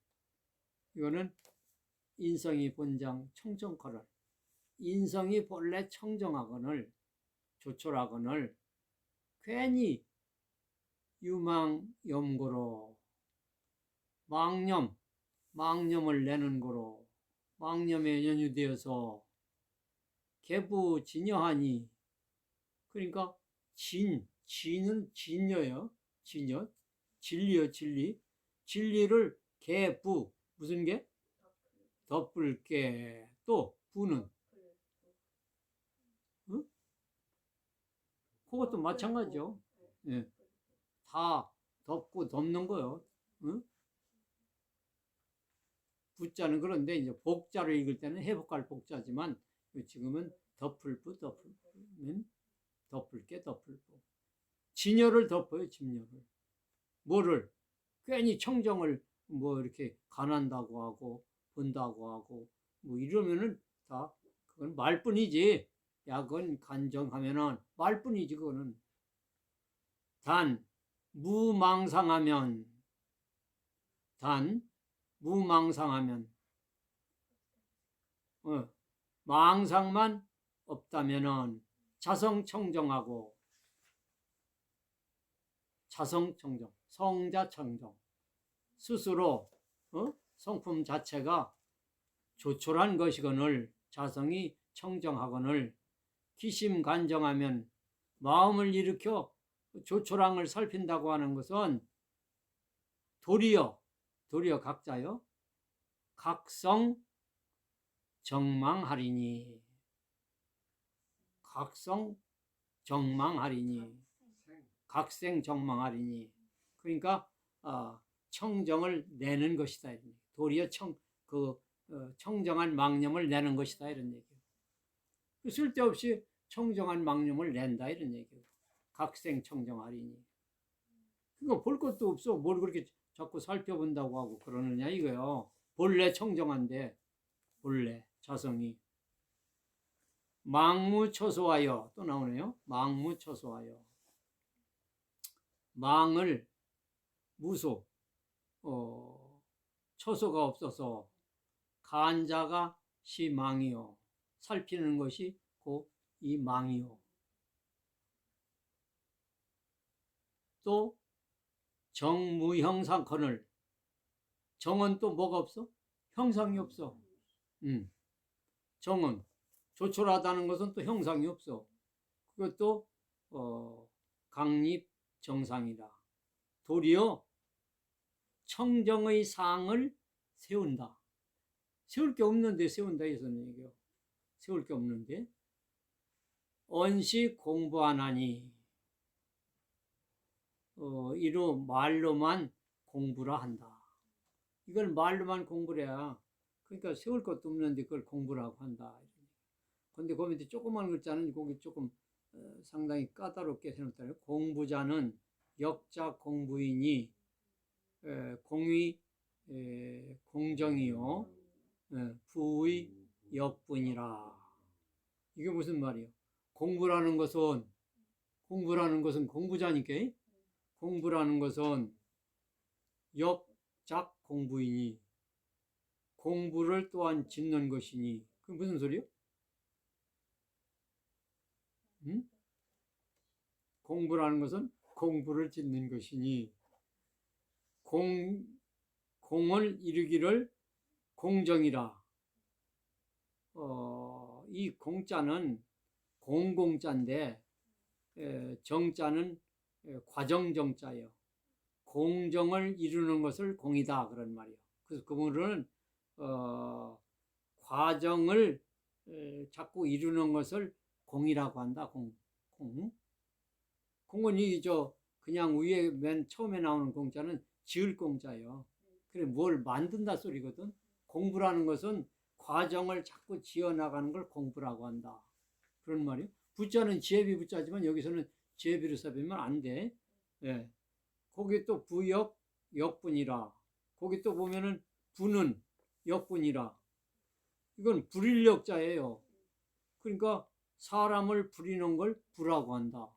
이거는 인성이 본장 청정거를 인성이 본래 청정하거늘 조촐하거늘 괜히 유망염고로 망념을 내는 거로 망념에 연유되어서 개부진여하니 그러니까 진은 진여요. 진여 진리요 진리 진리를 개부 무슨 개? 덮을 게 또 부는 응? 그것도 마찬가지죠. 예. 다 덮고 덮는 거요. 응? 부자는 그런데 이제 복자를 읽을 때는 해복할 복자지만 지금은 덮을부 덮을부는 덮을게 덮을부 진여를 덮어요. 진여를 뭐를 괜히 청정을 뭐 이렇게 간한다고 하고 본다고 하고 뭐 이러면은 다 그건 말뿐이지. 약은 간정하면은 말뿐이지. 그거는 단 무망상하면 망상만 없다면은 자성청정하고 자성청정 성자청정 스스로 성품 자체가 조촐한 것이거늘 자성이 청정하거늘 기심간정하면 마음을 일으켜 조촐한 걸 살핀다고 하는 것은 도리어 각자요 각성 정망하리니 각생 정망하리니 그러니까 청정을 내는 것이다. 도리어 청정한 망념을 내는 것이다 이런 얘기예요. 쓸데없이 청정한 망념을 낸다 이런 얘기예요. 각생 청정하리니. 그거 볼 것도 없어. 뭘 그렇게 자꾸 살펴본다고 하고 그러느냐 이거요. 본래 청정한데 본래 자성이 망무초소하여 또 나오네요. 망무초소하여 망을 무소 초소가 없어서 간자가 시망이요 살피는 것이 곧 이 망이요 또 정무형상컨을 정은 또 뭐가 없어? 형상이 없어. 정은 조촐하다는 것은 또 형상이 없어. 그것도 강립정상이다. 도리어 청정의 상을 세운다. 세울 게 없는데 세운다 해서는 얘기요. 세울 게 없는데 언시 공부 안 하니 이로 말로만 공부라 한다. 이걸 말로만 공부를 해야 그러니까 세울 것도 없는데 그걸 공부라고 한다. 그런데 그 밑에 조그만 글자는 거기 조금 상당히 까다롭게 해놓았다. 공부자는 역자 공부이니 공의 공정이요 부의 역분이라. 이게 무슨 말이요? 공부라는 것은 공부자니까 공부라는 것은 역작 공부이니 공부를 또한 짓는 것이니 그게 무슨 소리요? 공부라는 것은 공부를 짓는 것이니 공을 이루기를 공정이라. 이 공자는 공공자인데 정자는 과정정자예요. 공정을 이루는 것을 공이다 그런 말이에요. 그래서 그분은 과정을 자꾸 이루는 것을 공이라고 한다. 공은 그냥 위에 맨 처음에 나오는 공자는 지을 공자예요. 그래 뭘 만든다 소리거든. 공부라는 것은 과정을 자꾸 지어나가는 걸 공부라고 한다. 그런 말이에요. 부자는 지혜비 부자지만 여기서는 지혜비로 써보면 안 돼. 예. 거기 또 부역 역분이라. 거기 또 보면은 부는 역분이라. 이건 불인력자예요. 그러니까 사람을 부리는 걸 부라고 한다.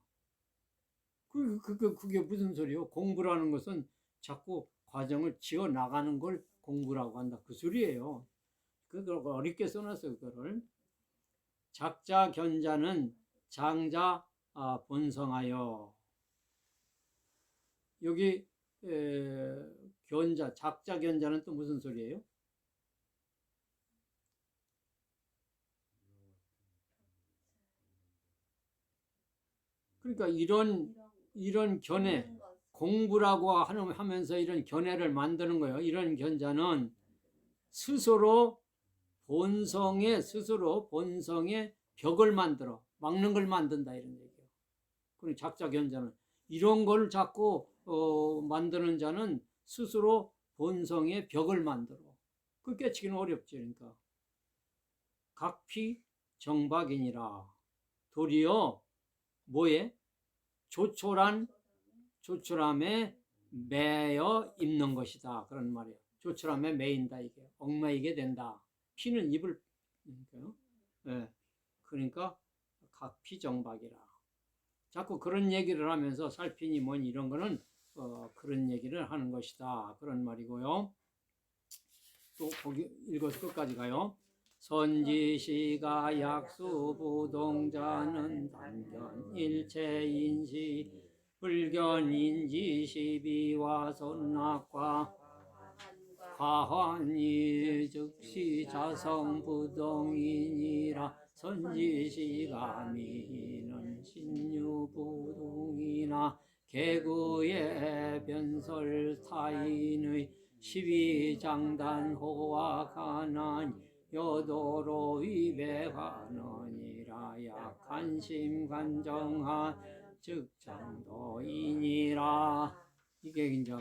그게 무슨 소리요? 공부라는 것은 자꾸 과정을 지어 나가는 걸 공부라고 한다. 그 소리예요. 그걸 어렵게 써놨어요. 그거를 작자 견자는 장자 본성하여. 여기 견자 작자 견자는 또 무슨 소리예요? 그러니까 이런 견해 공부라고 하면서 이런 견해를 만드는 거예요. 이런 견자는 스스로 본성의 벽을 만들어 막는 걸 만든다 이런 얘기예요. 그리고 작자 견자는 이런 걸 자꾸 만드는 자는 스스로 본성의 벽을 만들어. 그 깨치기는 어렵지. 그러니까 각피 정박이니라. 도리어 뭐에 조촐함에 매여 입는 것이다. 그런 말이에요. 조촐함에 매인다 이게 얽매이게 된다. 피는 입을 네. 그러니까 각피정박이라. 자꾸 그런 얘기를 하면서 살피니 뭐니 이런 거는 그런 얘기를 하는 것이다. 그런 말이고요. 또 거기 읽어서 끝까지 가요. 선지시가 약수부동자는 단견 일체인시 불견인지 시비와 선악과 과환이 즉시 자성부동이니라. 선지시가 미는 신유부동이나 개구의 변설타인의 시비장단호와 가난 여도로 위배하느니라. 약한심간정한 즉정도이니라. 이게 이제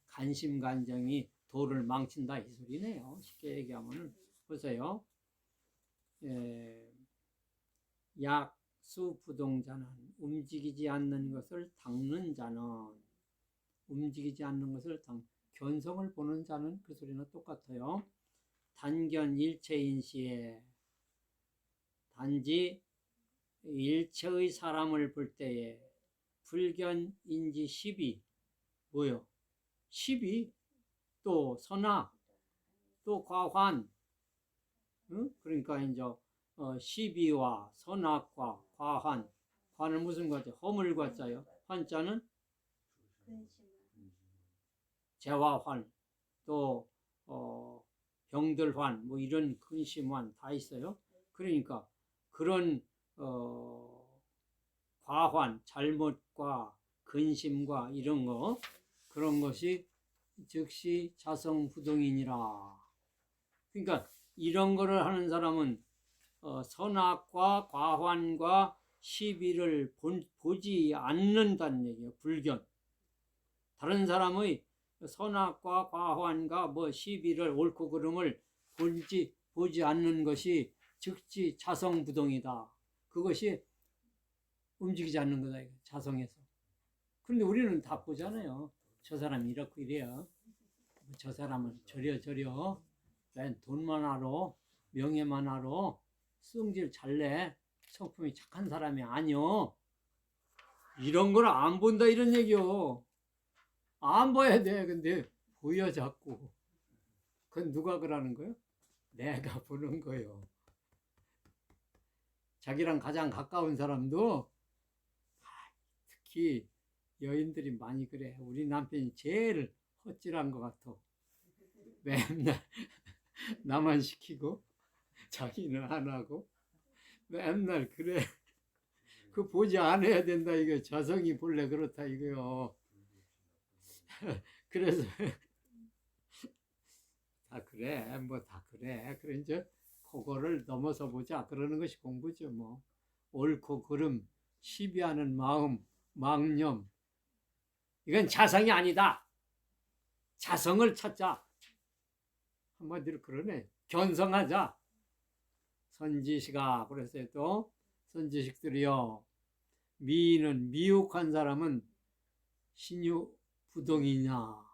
간심간정이 도를 망친다 이 소리네요. 쉽게 얘기하면은 보세요. 약수부동자는 움직이지 않는 것을 닦는 자는 견성을 보는 자는 그 소리는 똑같아요. 단견 일체인시에 단지 일체의 사람을 볼 때에 불견인지 시비 뭐요? 시비 또 선악 또 과환 그러니까 이제 시비와 선악과 과환. 관은 무슨 과자? 허물과자요. 환자는 재화환, 또 병들환, 뭐 이런 근심환 다 있어요. 그러니까 그런 과환, 잘못과 근심과 이런 거, 그런 것이 즉시 자성부동이니라. 그러니까 이런 거를 하는 사람은 선악과 과환과 시비를 보지 않는다는 얘기예요. 불견. 다른 사람의 선악과 과환과 뭐 시비를 옳고 그름을 보지 않는 것이 즉시 자성부동이다. 그것이 움직이지 않는 거다. 자성에서. 그런데 우리는 다 보잖아요. 저 사람이 이렇고 이래요. 저 사람은 저려. 맨 돈만 알아. 명예만 알아. 성질 잘내. 성품이 착한 사람이 아니요. 이런 걸 안 본다 이런 얘기요. 안 봐야 돼. 근데 보여 자꾸. 그건 누가 그러는 거예요? 내가 보는 거예요. 자기랑 가장 가까운 사람도 특히 여인들이 많이 그래. 우리 남편이 제일 헛질한 것 같아. 맨날 나만 시키고 자기는 안 하고 맨날 그래. 그 보지 않아야 된다 이거. 자성이 본래 그렇다 이거요. 그래서 다 그래. 뭐 다 그래. 그래 이제 그거를 넘어서 보자. 그러는 것이 공부죠 뭐. 옳고 그름, 시비하는 마음, 망념. 이건 자성이 아니다. 자성을 찾자. 한마디로 그러네. 견성하자. 선지식아. 그랬어요 또. 선지식들이여. 미인은 미혹한 사람은 신유부동이냐.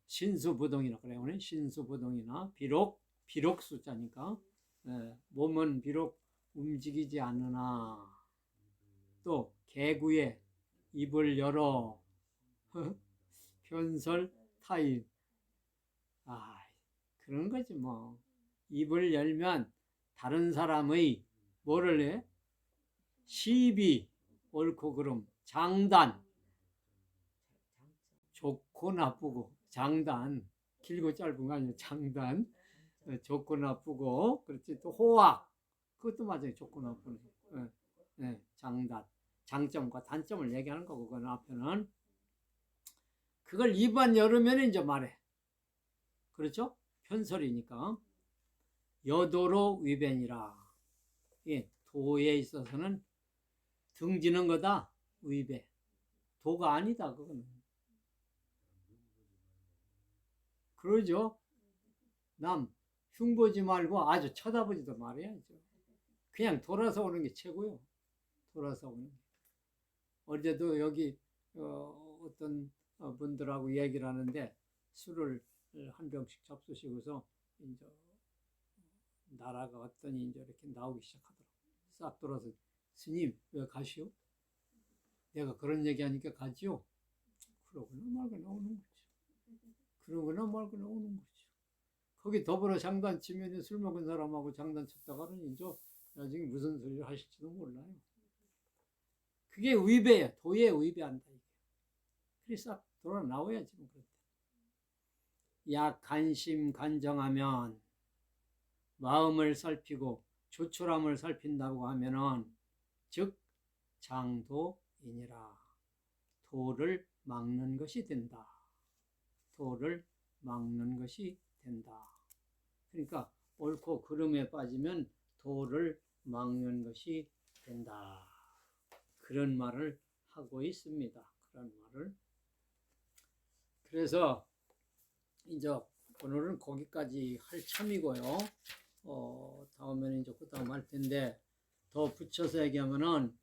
신수부동이라 그래요. 오늘 신수부동이나 비록 숫자니까. 몸은 비록 움직이지 않으나 또 개구에 입을 열어 편설 타인. 그런 거지 뭐. 입을 열면 다른 사람의 뭐를 해? 시비, 옳고 그름, 장단, 좋고 나쁘고, 장단, 길고 짧은 거 아니에요. 장단, 좋고 나쁘고, 그렇지. 또 호학, 그것도 맞아요. 좋고 나쁘고, 장단, 장점과 단점을 얘기하는 거고, 그건 앞에는. 그걸 입만 열으면 이제 말해. 그렇죠? 편설이니까. 여도로 위배니라. 예, 도에 있어서는 등지는 거다. 위배. 도가 아니다. 그거는. 그러죠. 남 흉보지 말고 아주 쳐다보지도 말아야죠. 그냥 돌아서 오는 게 최고요. 돌아서 오는 게. 어제도 여기 어떤 분들하고 얘기를 하는데 술을 한 병씩 잡수시고서 이제 나라가 왔더니 이제 이렇게 나오기 시작하더라고. 싹 돌아서 스님 왜 가시오? 내가 그런 얘기하니까 가지요. 그러거나 말거나 오는 거지. 그러거나 말거나 오는 거지. 거기 더불어 장단 치면 술 먹은 사람하고 장단 쳤다가는 이제 나중에 무슨 소리를 하실지도 몰라요. 그게 위배야. 도에 위배한다. 그래 싹 돌아 나와야지. 뭐 약 간심 간정하면 마음을 살피고 조촐함을 살핀다고 하면은 즉 장도이니라. 도를 막는 것이 된다. 도를 막는 것이 된다. 그러니까 옳고 그름에 빠지면 도를 막는 것이 된다. 그런 말을 하고 있습니다. 그런 말을. 그래서 이제 오늘은 거기까지 할 참이고요. 다음에는 이제 그 다음 할 텐데 더 붙여서 얘기하면은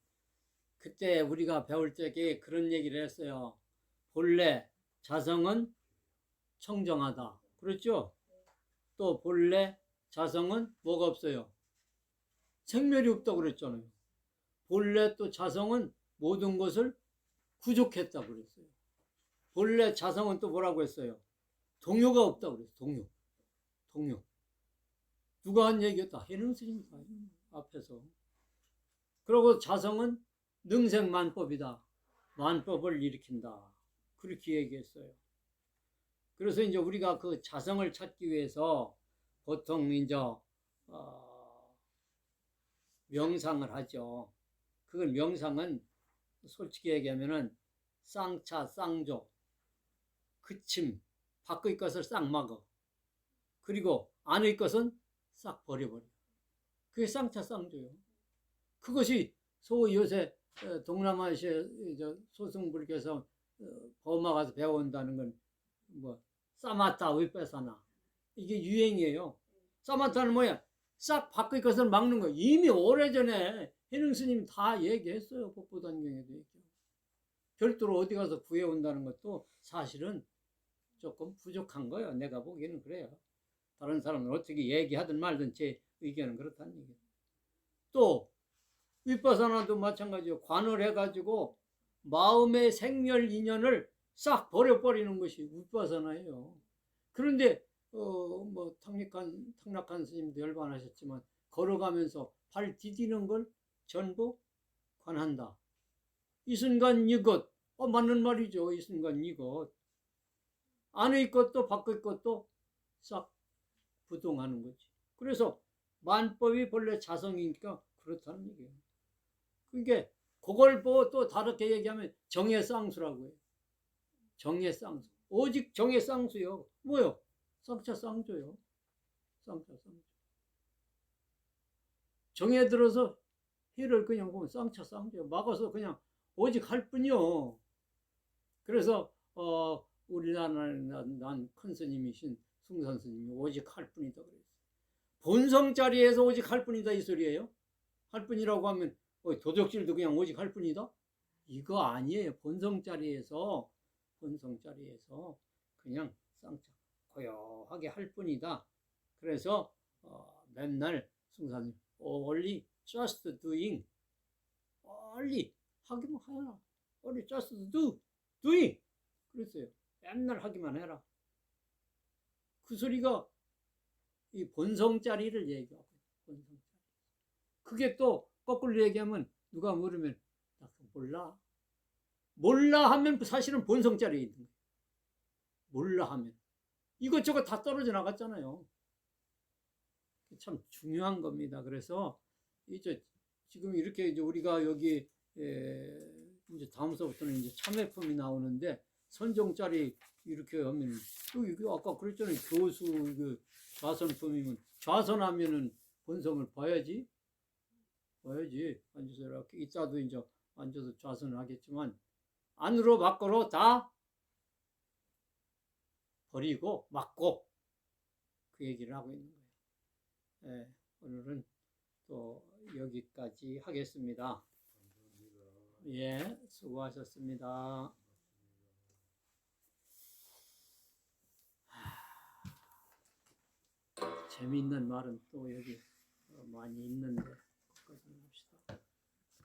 그때 우리가 배울 적에 그런 얘기를 했어요. 본래 자성은 청정하다. 그렇죠? 또 본래 자성은 뭐가 없어요? 생멸이 없다고 그랬잖아요. 본래 또 자성은 모든 것을 구족했다고 그랬어요. 본래 자성은 또 뭐라고 했어요? 동요가 없다고 그랬어요. 동요. 누가 한 얘기였다. 해능 스님이 앞에서. 그리고 자성은 능생만법이다. 만법을 일으킨다. 그렇게 얘기했어요. 그래서 이제 우리가 그 자성을 찾기 위해서 보통 이제 명상을 하죠. 그걸 명상은 솔직히 얘기하면은 쌍차 쌍조, 그침, 밖의 것을 싹 막어. 그리고 안의 것은 싹 버려버려. 그게 쌍차 쌍조예요. 그것이 소위 요새 동남아시아 소승불교에서 버마 가서 배운다는 건 뭐 사마타 위패사나 이게 유행이에요. 사마타는 뭐야? 싹 밖의 것을 막는 거. 이미 오래전에 해능 스님이 다 얘기했어요. 법보단경에도 얘기하고. 별도로 어디 가서 구해온다는 것도 사실은 조금 부족한 거예요. 내가 보기에는 그래요. 다른 사람은 어떻게 얘기하든 말든 제 의견은 그렇다는 얘기예요. 또 위파사나도 마찬가지예요. 관을 해가지고 마음의 생멸 인연을 싹 버려버리는 것이 위파사나예요. 그런데 뭐 탁락한 스님도 열반하셨지만 걸어가면서 발 디디는 걸 전부 관한다. 이 순간 이것 맞는 말이죠. 이 순간 이것 안의 것도 밖의 것도 싹 부동하는 거지. 그래서 만법이 본래 자성이니까 그렇다는 얘기예요. 그게 그걸 보고 또 다르게 얘기하면 정해쌍수라고 해요. 정해쌍수. 오직 정해쌍수요. 뭐요? 쌍차쌍조요. 쌍차쌍조. 정해 들어서 해를 그냥 보면 쌍차쌍조요. 막아서 그냥 오직 할 뿐이요. 그래서 우리나라에 난 큰 스님이신 숭산 스님이 오직 할 뿐이다 그랬어요. 본성 자리에서 오직 할 뿐이다 이 소리예요. 할 뿐이라고 하면 도적질도 그냥 오직 할 뿐이다? 이거 아니에요. 본성 자리에서 그냥 쌍차 고요하게 할 뿐이다. 그래서 맨날 숭산님 only just doing, only 하기만 해라. only just doing 그랬어요. 맨날 하기만 해라. 그 소리가 이 본성 자리를 얘기하고 본성 자리. 그게 또 거꾸로 얘기하면 누가 물으면 나 몰라 하면 사실은 본성 자리에 있는 거예요. 몰라 하면 이것저것 다 떨어져 나갔잖아요. 참 중요한 겁니다. 그래서 이제 지금 이렇게 이제 우리가 여기 이제 다음서부터는 이제 참회품이 나오는데 선종자리 이렇게 하면 이게 아까 그랬잖아요. 교수 그 좌선품이면 좌선하면은 본성을 봐야지. 앉아서 이렇게 이따도 이제 앉아서 좌선을 하겠지만 안으로 밖으로 다 버리고 막고 그 얘기를 하고 있는 거예요. 오늘은 또 여기까지 하겠습니다. 예, 수고하셨습니다. 재미있는 말은 또 여기 많이 있는데 거기까지 합시다.